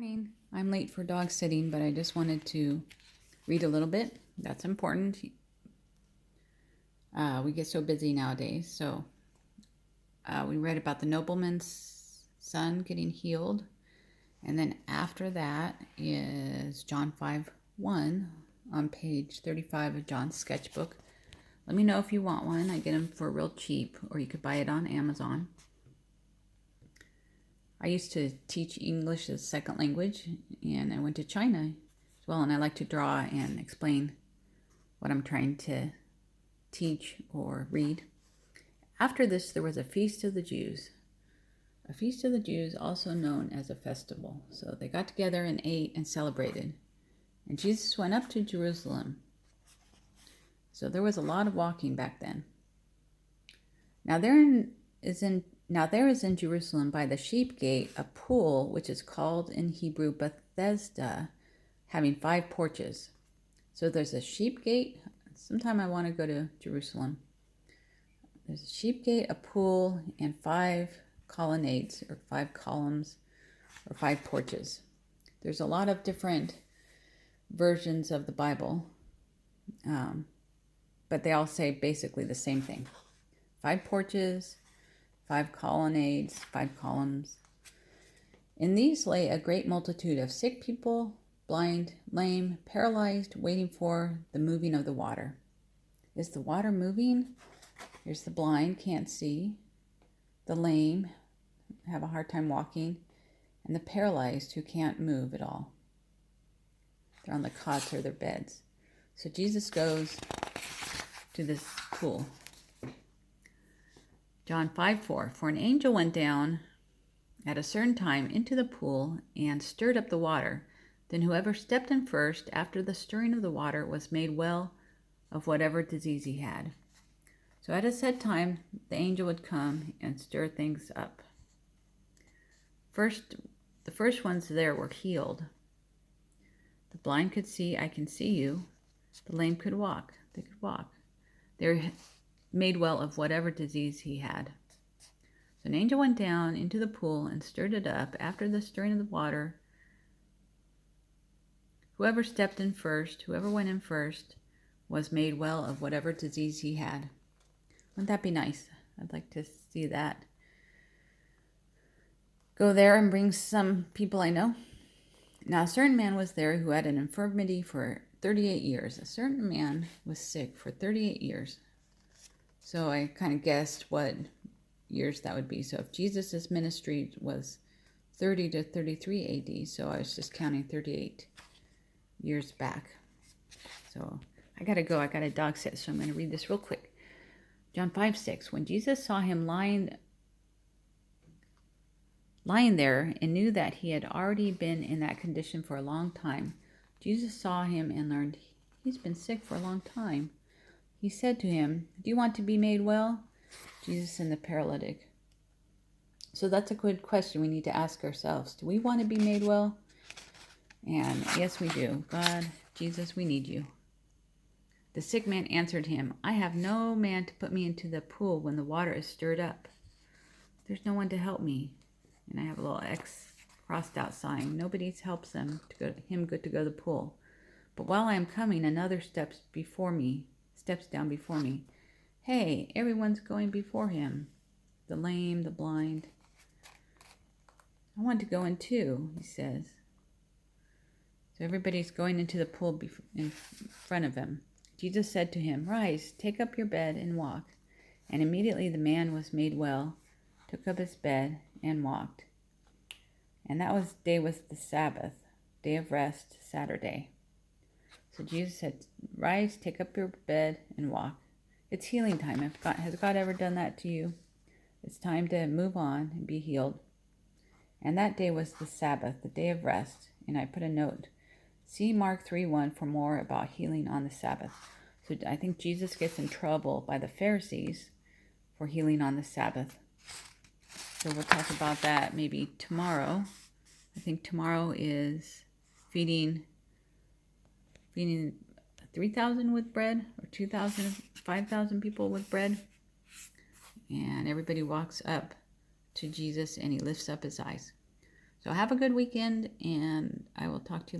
Morning. I'm late for dog sitting, but I just wanted to read a little bit. That's important. We get so busy nowadays. So we read about the nobleman's son getting healed. And then after that is John 5:1 on page 35 of John's sketchbook. Let me know if you want one. I get them for real cheap, or you could buy it on Amazon. I used to teach English as a second language, and I went to China as well, and I like to draw and explain what I'm trying to teach or read. After this, there was a Feast of the Jews. A Feast of the Jews, also known as a festival. So they got together and ate and celebrated. And Jesus went up to Jerusalem. So there was a lot of walking back then. Now there is in Jerusalem by the sheep gate a pool, which is called in Hebrew Bethesda, having 5 porches. So there's a sheep gate. Sometime I want to go to Jerusalem. There's a sheep gate, a pool, and 5 colonnades, or 5 columns, or 5 porches. There's a lot of different versions of the Bible, but they all say basically the same thing. 5 porches, 5 colonnades, 5 columns. In these lay a great multitude of sick people, blind, lame, paralyzed, waiting for the moving of the water. Is the water moving? Here's the blind, can't see. The lame have a hard time walking. And the paralyzed who can't move at all. They're on the cots or their beds. So Jesus goes to this pool. John 5:4, for an angel went down at a certain time into the pool and stirred up the water. Then whoever stepped in first after the stirring of the water was made well of whatever disease he had. So at a set time, the angel would come and stir things up. The first ones there were healed. The blind could see, I can see you. The lame could walk, they could walk. They were made well of whatever disease he had. So an angel went down into the pool and stirred it up. After the stirring of the water, whoever went in first, was made well of whatever disease he had. Wouldn't that be nice? I'd like to see that. Go there and bring some people I know. Now a certain man was there who had an infirmity for 38 years. A certain man was sick for 38 years. So I kind of guessed what years that would be. So if Jesus' ministry was 30 to 33 AD, so I was just counting 38 years back. So I got to go. I got a dog sit, so I'm going to read this real quick. John 5:6. When Jesus saw him lying there and knew that he had already been in that condition for a long time, Jesus saw him and learned he's been sick for a long time. He said to him, do you want to be made well? Jesus and the paralytic. So that's a good question we need to ask ourselves. Do we want to be made well? And yes, we do. God, Jesus, we need you. The sick man answered him, I have no man to put me into the pool when the water is stirred up. There's no one to help me. And I have a little X crossed out sign. Nobody helps him to go to the pool. But while I am coming, another steps down before me. Hey, everyone's going before him. The lame, the blind. I want to go in too, he says. So everybody's going into the pool in front of him. Jesus said to him, rise, take up your bed and walk. And immediately the man was made well, took up his bed and walked. And that day was the Sabbath, day of rest, Saturday. So Jesus said, rise, take up your bed and walk. It's healing time. Has God ever done that to you? It's time to move on and be healed. And that day was the Sabbath, the day of rest. And I put a note. See Mark 3:1 for more about healing on the Sabbath. So I think Jesus gets in trouble by the Pharisees for healing on the Sabbath. So we'll talk about that maybe tomorrow. I think tomorrow is feeding 3,000 with bread, or 2,000, 5,000 people with bread. And everybody walks up to Jesus and he lifts up his eyes. So have a good weekend, and I will talk to you later.